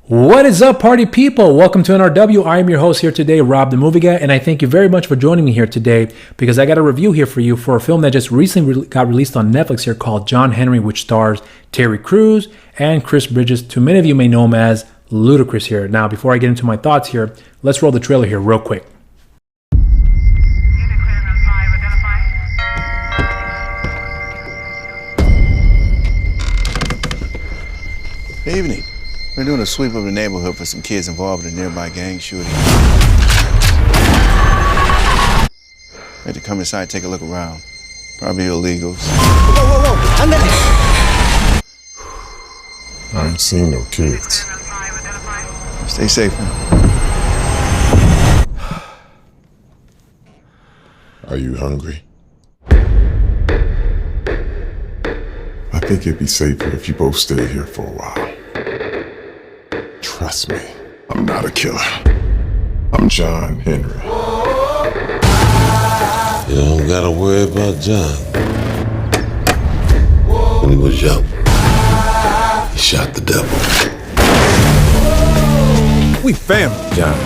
What is up, party people? Welcome to NRW. I am your host here today, Rob the Movie Guy, and I thank you very much for joining me here today because I got a review here for you for a film that just recently got released on Netflix here called John Henry, which stars Terry Crews and Chris Bridges. Too many of you may know him as Ludacris here. Now, before I get into my thoughts here, let's roll the trailer here real quick. Good evening. We're doing a sweep of the neighborhood for some kids involved in a nearby gang shooting. We had to come inside and take a look around. Probably illegals. Whoa! I'm gonna... I ain't seen no kids. Stay safe, man. Are you hungry? I think it'd be safer if you both stay here for a while. Trust me, I'm not a killer. I'm John Henry. You don't gotta worry about John. When he was young, he shot the devil. We family, John.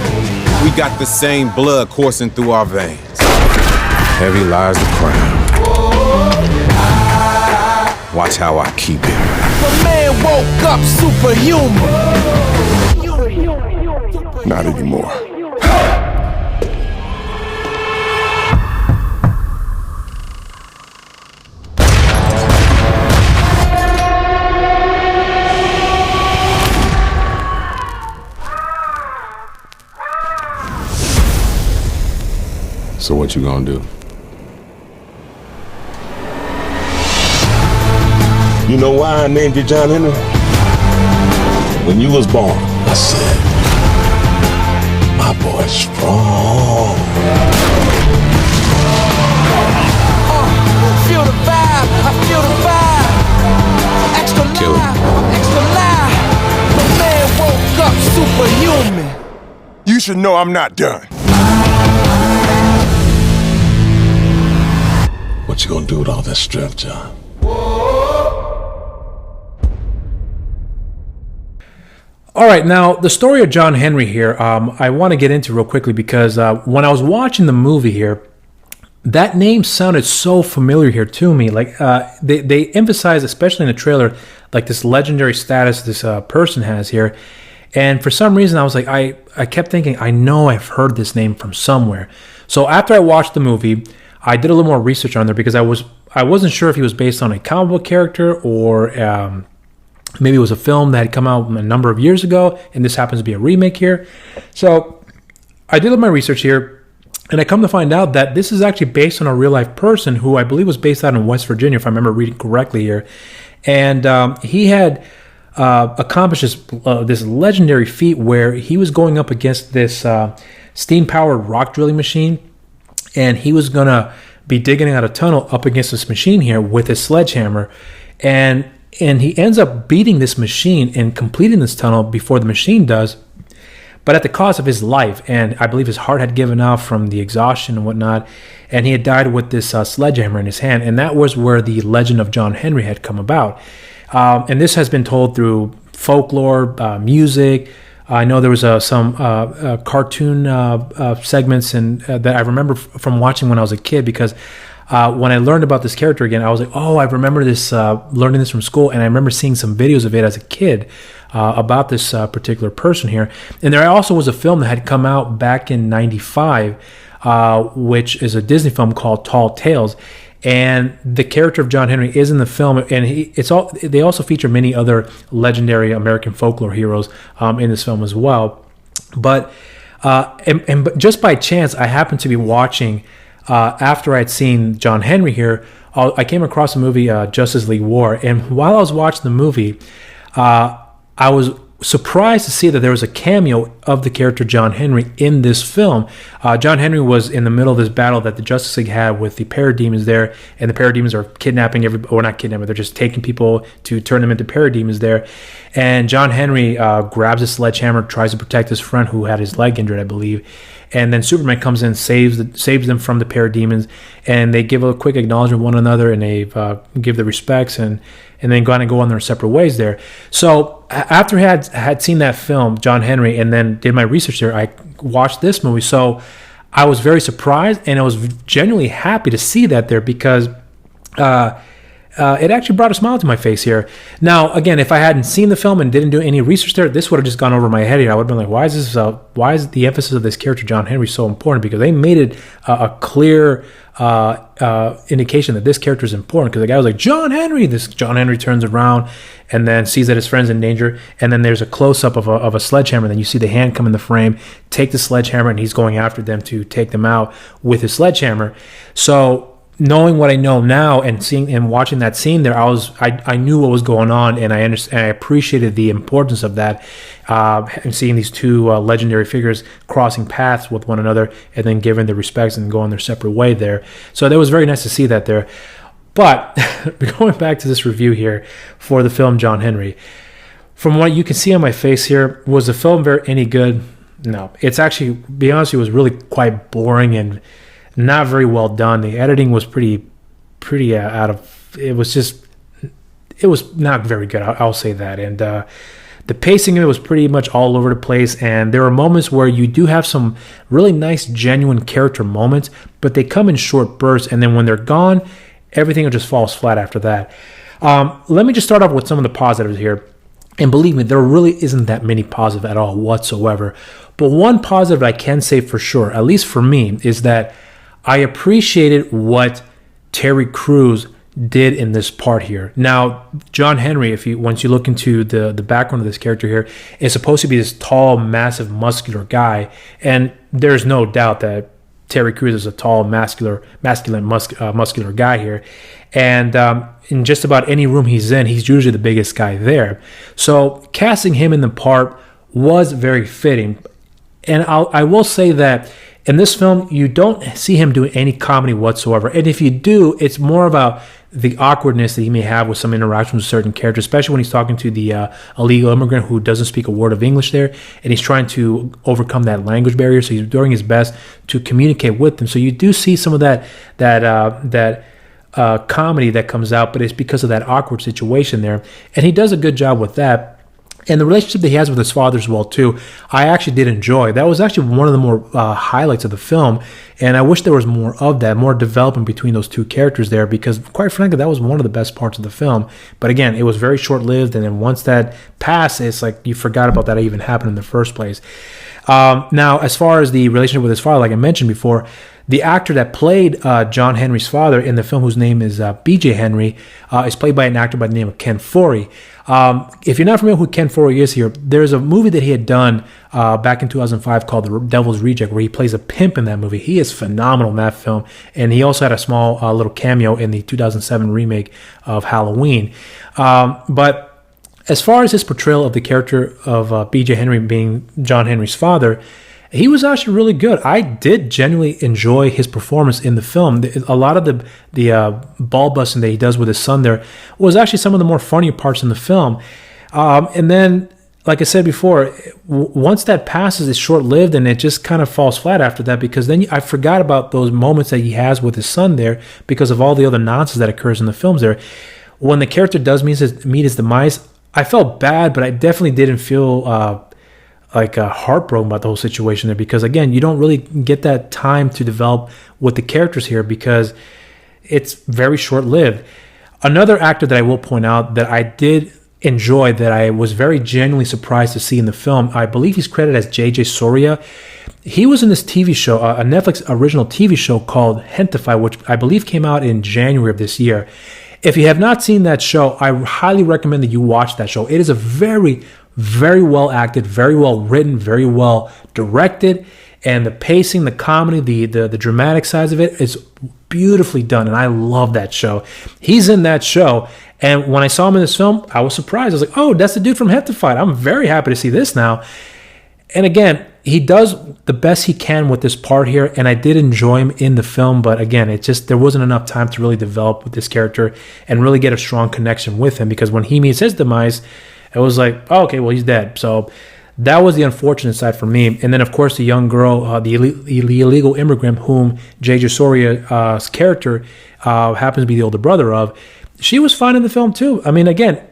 We got the same blood coursing through our veins. Heavy lies the crown. Watch how I keep it. The man woke up superhuman. Not anymore. So what you gonna do? You know why I named you John Henry? When you was born, I said, my boy's strong. Feel the vibe, I feel the vibe. Extra Kill him. extra live. The man woke up superhuman. You should know I'm not done. What you gonna do with all that strength, John? All right, now the story of John Henry here, I want to get into real quickly because when I was watching the movie here, that name sounded so familiar here to me. Like they emphasize, especially in the trailer, like this legendary status this person has here. And for some reason, I was like, I kept thinking, I know I've heard this name from somewhere. So after I watched the movie, I did a little more research on there because I wasn't sure if he was based on a comic book character or maybe it was a film that had come out a number of years ago, and this happens to be a remake here. So I did my research here, and I come to find out that this is actually based on a real-life person who I believe was based out in West Virginia, if I remember reading correctly here. And he had accomplished this legendary feat where he was going up against this steam-powered rock drilling machine, and he was going to be digging out a tunnel up against this machine here with his sledgehammer. And he ends up beating this machine and completing this tunnel before the machine does, but at the cost of his life. And I believe his heart had given out from the exhaustion and whatnot, and he had died with this sledgehammer in his hand. And that was where the legend of John Henry had come about. And this has been told through folklore, music. I know there was some cartoon segments and that I remember from watching when I was a kid, because when I learned about this character again, I was like, oh, I remember this, learning this from school. And I remember seeing some videos of it as a kid about this particular person here. And there also was a film that had come out back in 95, which is a Disney film called Tall Tales. And the character of John Henry is in the film, and they also feature many other legendary American folklore heroes in this film as well. But but just by chance, I happened to be watching after I'd seen John Henry here. I came across the movie Justice League War, and while I was watching the movie, I was surprised to see that there was a cameo of the character John Henry in this film. John Henry was in the middle of this battle that the Justice League had with the parademons there, and the parademons are kidnapping or not kidnapping, they're just taking people to turn them into parademons there. And John Henry grabs a sledgehammer, tries to protect his friend who had his leg injured, I believe. and then Superman comes in, saves them from the parademons, and they give a quick acknowledgement of one another, and they give the respects, and then go on their separate ways there. So after I had seen that film, John Henry, and then did my research there, I watched this movie. So I was very surprised, and I was genuinely happy to see that there, because it actually brought a smile to my face here. Now, again, if I hadn't seen the film and didn't do any research there, this would have just gone over my head here. I would have been like, why is the emphasis of this character, John Henry, so important? Because they made it a clear indication that this character is important. Because the guy was like, John Henry! This John Henry turns around and then sees that his friend's in danger. And then there's a close-up of a sledgehammer. Then you see the hand come in the frame, take the sledgehammer, and he's going after them to take them out with his sledgehammer. So knowing what I know now and seeing and watching that scene there, I knew what was going on, and I appreciated the importance of that, and seeing these two legendary figures crossing paths with one another and then giving their respects and going their separate way there. So that was very nice to see that there. But going back to this review here for the film John Henry, from what you can see on my face here, was the film any good? No, it's actually, to be honest, it was really quite boring and not very well done. The editing was pretty out of. It was not very good. I'll say that. And the pacing of it was pretty much all over the place. And there are moments where you do have some really nice, genuine character moments, but they come in short bursts. And then when they're gone, everything just falls flat after that. Let me just start off with some of the positives here. And believe me, there really isn't that many positive at all whatsoever. But one positive I can say for sure, at least for me, is that I appreciated what Terry Crews did in this part here. Now, John Henry, once you look into the background of this character here, is supposed to be this tall, massive, muscular guy, and there's no doubt that Terry Crews is a tall, muscular guy here. And in just about any room he's in, he's usually the biggest guy there. So casting him in the part was very fitting. And I will say that in this film, you don't see him doing any comedy whatsoever. And if you do, it's more about the awkwardness that he may have with some interactions with certain characters, especially when he's talking to the illegal immigrant who doesn't speak a word of English there, and he's trying to overcome that language barrier. So he's doing his best to communicate with them. So you do see some of that comedy that comes out, but it's because of that awkward situation there. And he does a good job with that. And the relationship that he has with his father as well, too, I actually did enjoy. That was actually one of the more highlights of the film. And I wish there was more of that, more development between those two characters there, because quite frankly, that was one of the best parts of the film. But again, it was very short-lived. And then once that passed, it's like you forgot about that even happened in the first place. Now, as far as the relationship with his father, like I mentioned before, the actor that played John Henry's father in the film, whose name is B.J. Henry, is played by an actor by the name of Ken Foree. If you're not familiar with who Ken Foree is here, there's a movie that he had done back in 2005 called The Devil's Reject, where he plays a pimp in that movie. He is phenomenal in that film. And he also had a small little cameo in the 2007 remake of Halloween. But as far as his portrayal of the character of B.J. Henry being John Henry's father, he was actually really good. I did genuinely enjoy his performance in the film. A lot of the ball busting that he does with his son there was actually some of the more funnier parts in the film. And then, like I said before, once that passes, it's short-lived, and it just kind of falls flat after that, because then I forgot about those moments that he has with his son there because of all the other nonsense that occurs in the films there. When the character does meet his demise, I felt bad, but I definitely didn't feel heartbroken about the whole situation there, because again, you don't really get that time to develop with the characters here because it's very short-lived. Another actor that I will point out that I did enjoy, that I was very genuinely surprised to see in the film, I believe he's credited as JJ Soria. He was in this TV show, a Netflix original TV show called Hentify, which I believe came out in January of this year. If you have not seen that show, I highly recommend that you watch that show. It is a very, very well acted, very well written, very well directed, and the pacing, the comedy, the dramatic sides of it is beautifully done, and I love that show. He's in that show, and when I saw him in this film, I was surprised. I was like, oh, that's the dude from Hentify. I'm very happy to see this now. And again, he does the best he can with this part here, and I did enjoy him in the film, but again, there wasn't enough time to really develop with this character and really get a strong connection with him, because when he meets his demise, it was like, oh, okay, well, he's dead. So That was the unfortunate side for me. And then, of course, the young girl, the illegal immigrant whom J.J. Soria's character happens to be the older brother of, she was fine in the film too. I mean, again,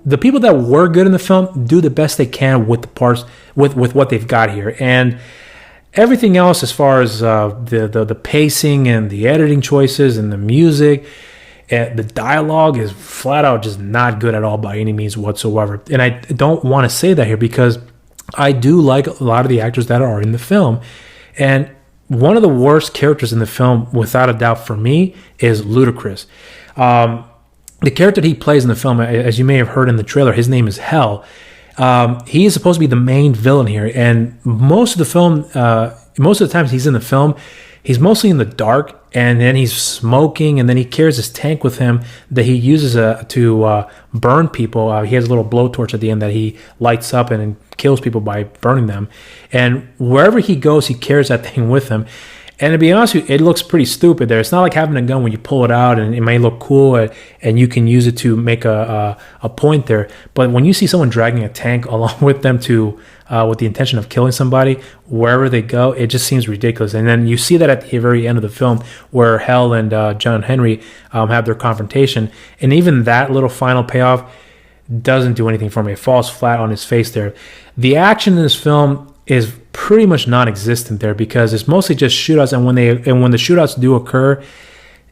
the people that were good in the film do the best they can with the parts, with what they've got here. And everything else, as far as the pacing and the editing choices and the music, the dialogue is flat out just not good at all by any means whatsoever. And I don't want to say that here because I do like a lot of the actors that are in the film. And one of the worst characters in the film, without a doubt for me, is Ludacris. The character that he plays in the film, as you may have heard in the trailer, his name is Hell. He is supposed to be the main villain here. And most of the film, most of the times he's in the film, he's mostly in the dark, and then he's smoking, and then he carries his tank with him that he uses to burn people. He has a little blowtorch at the end that he lights up and kills people by burning them. And wherever he goes, he carries that thing with him. And to be honest with you, it looks pretty stupid there. It's not like having a gun when you pull it out and it may look cool and you can use it to make a point there. But when you see someone dragging a tank along with them to with the intention of killing somebody, wherever they go, it just seems ridiculous. And then you see that at the very end of the film where Hell and John Henry have their confrontation. And even that little final payoff doesn't do anything for me. It falls flat on his face there. The action in this film is pretty much non-existent there because it's mostly just shootouts, and when the shootouts do occur,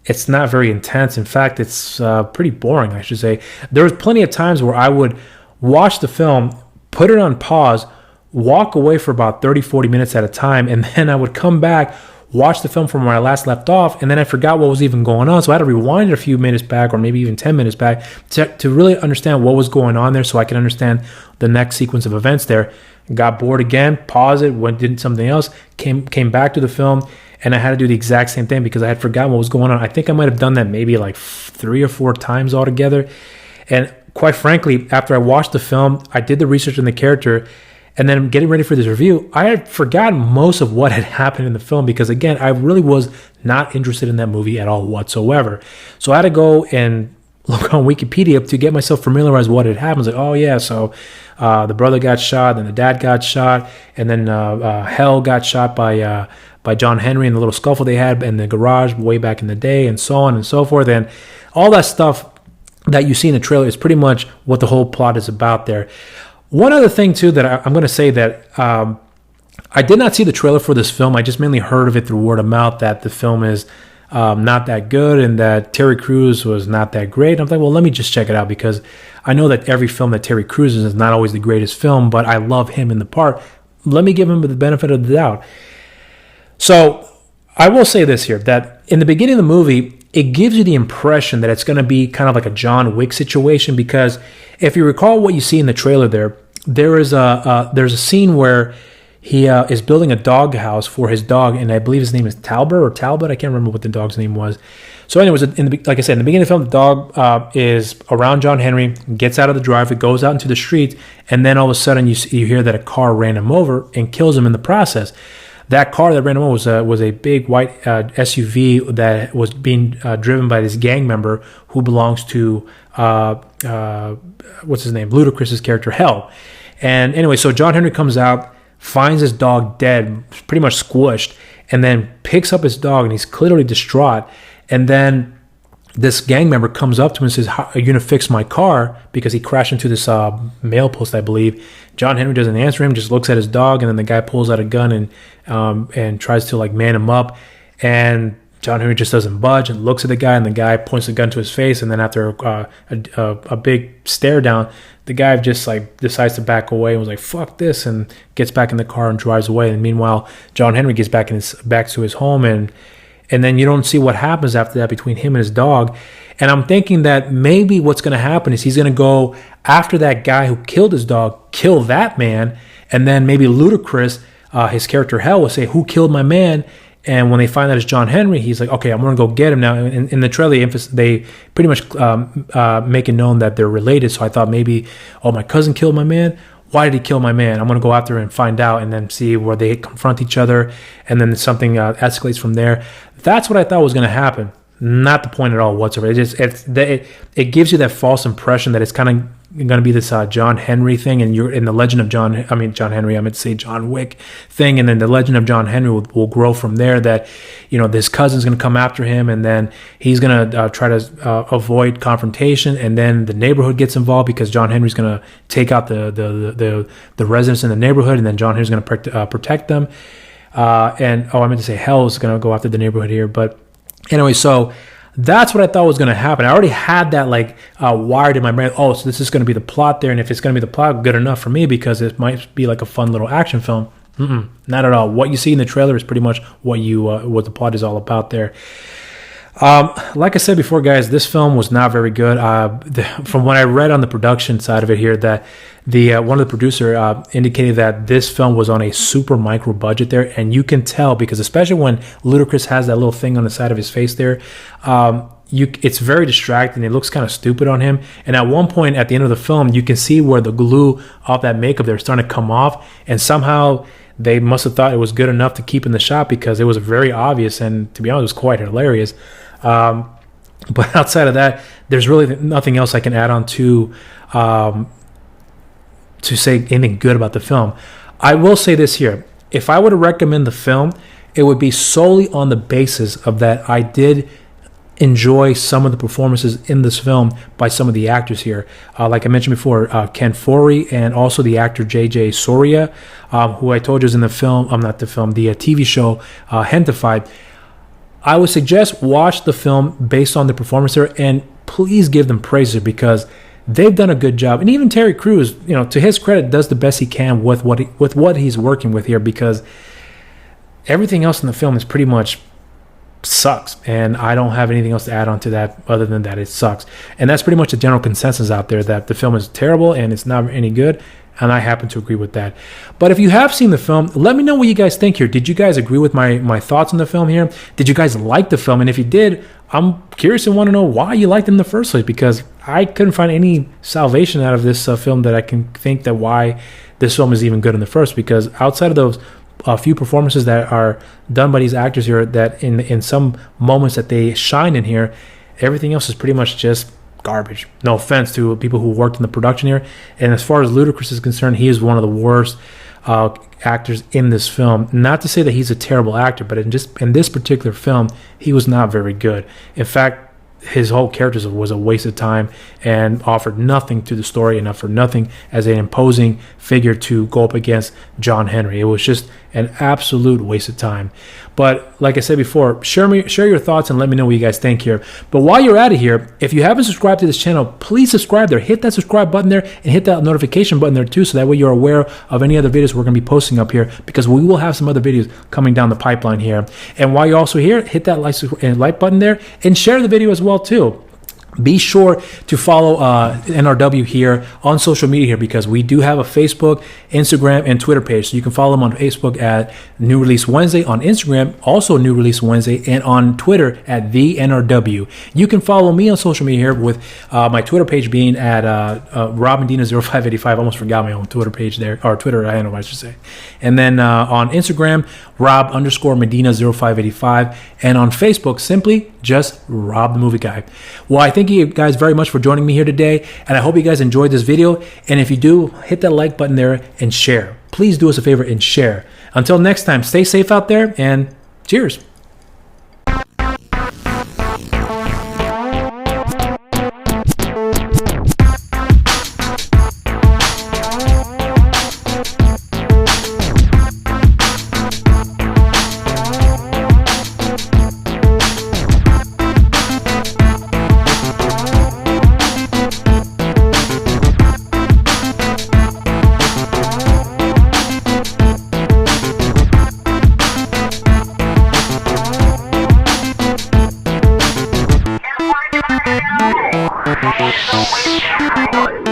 it's not very intense. In fact, it's pretty boring, I should say. There was plenty of times where I would watch the film, put it on pause, walk away for about 30-40 minutes at a time, and then I would come back, watch the film from where I last left off, and then I forgot what was even going on. So I had to rewind it a few minutes back, or maybe even 10 minutes back, to really understand what was going on there so I could understand the next sequence of events there. Got bored again, paused it, did something else, came back to the film, and I had to do the exact same thing because I had forgotten what was going on. I think I might have done that maybe like 3 or 4 times altogether. And quite frankly, after I watched the film, I did the research on the character, and then getting ready for this review, I had forgotten most of what had happened in the film because, again, I really was not interested in that movie at all whatsoever. So I had to go and look on Wikipedia to get myself familiarized with what had happened. Like, oh yeah, so the brother got shot, then the dad got shot, and then Hell got shot by John Henry in the little scuffle they had in the garage way back in the day, and so on and so forth. And all that stuff that you see in the trailer is pretty much what the whole plot is about there. One other thing too that I'm going to say that I did not see the trailer for this film. I just mainly heard of it through word of mouth that the film is not that good and that Terry Crews was not that great. I'm like, well, let me just check it out because I know that every film that Terry Crews is not always the greatest film, but I love him in the part. Let me give him the benefit of the doubt. So I will say this here, that in the beginning of the movie, it gives you the impression that it's going to be kind of like a John Wick situation because if you recall what you see in the trailer there's a scene where he is building a dog house for his dog, and I believe his name is Talbot. I can't remember what the dog's name was. So anyways, like I said, in the beginning of the film, the dog is around John Henry, gets out of the driveway, goes out into the street, and then all of a sudden you hear that a car ran him over and kills him in the process. That car that ran him over was a big white SUV that was being driven by this gang member who belongs to, what's his name, Ludacris's character, Hell. And anyway, so John Henry comes out, finds his dog dead, pretty much squished, and then picks up his dog, and he's clearly distraught. And then this gang member comes up to him and says, "How are you going to fix my car?" Because he crashed into this mail post, I believe. John Henry doesn't answer him, just looks at his dog, and then the guy pulls out a gun and tries to like man him up. And John Henry just doesn't budge and looks at the guy, and the guy points the gun to his face. And then after a big stare down, the guy just like decides to back away and was like, "Fuck this," and gets back in the car and drives away. And meanwhile, John Henry gets back to his home, and then you don't see what happens after that between him and his dog. And I'm thinking that maybe what's going to happen is he's going to go after that guy who killed his dog, kill that man, and then maybe Ludacris, his character Hell, will say, "Who killed my man?" And when they find out it's John Henry, he's like, "Okay, I'm going to go get him now." In the trailer, they pretty much make it known that they're related. So I thought maybe, oh, my cousin killed my man. Why did he kill my man? I'm going to go after and find out and then see where they confront each other. And then something escalates from there. That's what I thought was going to happen. Not the point at all whatsoever. It gives you that false impression that it's kind of going to be this John Henry thing, and you're in the Legend of John Henry. I meant to say John Wick thing, and then the Legend of John Henry will grow from there. That this cousin's going to come after him, and then he's going to try to avoid confrontation, and then the neighborhood gets involved because John Henry's going to take out the residents in the neighborhood, and then John Henry's going to protect them. I meant to say hell is going to go after the neighborhood here, but anyway, so. That's what I thought was going to happen. I already had that wired in my brain. Oh, so this is going to be the plot there. And if it's going to be the plot, good enough for me because it might be like a fun little action film. Not at all. What you see in the trailer is pretty much what the plot is all about there. Like I said before, guys, this film was not very good. From what I read on the production side of it here, that one of the producer indicated that this film was on a super micro budget there, and you can tell because especially when Ludacris has that little thing on the side of his face there, it's very distracting. It looks kind of stupid on him. And at one point at the end of the film, you can see where the glue of that makeup there is starting to come off, and somehow they must have thought it was good enough to keep in the shot because it was very obvious, and to be honest, it was quite hilarious. But outside of that, there's really nothing else I can add on to say anything good about the film. I will say this here. If I were to recommend the film, it would be solely on the basis of that I did enjoy some of the performances in this film by some of the actors here. Like I mentioned before, Ken Foree and also the actor J.J. Soria, who I told you is in the film, the TV show Hentified. I would suggest watch the film based on the performance there, and please give them praises because they've done a good job. And even Terry Crews, to his credit, does the best he can with what he's working with here because everything else in the film is pretty much sucks. And I don't have anything else to add on to that other than that it sucks. And that's pretty much the general consensus out there that the film is terrible and it's not any good. And I happen to agree with that. But if you have seen the film, let me know what you guys think here. Did you guys agree with my thoughts on the film here? Did you guys like the film? And if you did, I'm curious and want to know why you liked it in the first place because I couldn't find any salvation out of this film that I can think that why this film is even good in the first. Because outside of those few performances that are done by these actors here, that in some moments that they shine in here, everything else is pretty much just garbage. No offense to people who worked in the production here. And as far as Ludacris is concerned, he is one of the worst actors in this film. Not to say that he's a terrible actor, but in this particular film, he was not very good. In fact, his whole character was a waste of time and offered nothing to the story and offered nothing as an imposing figure to go up against John Henry. It was just an absolute waste of time. But like I said before, share your thoughts and let me know what you guys think here. But while you're at it here, if you haven't subscribed to this channel, please subscribe there. Hit that subscribe button there and hit that notification button there too, so that way you're aware of any other videos we're going to be posting up here, because we will have some other videos coming down the pipeline here. And while you're also here, hit that like button there and share the video as well too. Be sure to follow NRW here on social media here, because we do have a Facebook, Instagram, and Twitter page. So you can follow them on Facebook at New Release Wednesday, on Instagram also New Release Wednesday, and on Twitter at the NRW. You can follow me on social media here with my Twitter page being at RobMedina0585. I almost forgot my own Twitter page there, or Twitter handle I should say. And then on Instagram, Rob_Medina0585, and on Facebook, simply just Rob the Movie Guy. Well, I thank you guys very much for joining me here today, and I hope you guys enjoyed this video. And if you do, hit that like button there and share. Please do us a favor and share. Until next time, stay safe out there, and cheers. Don't waste your time.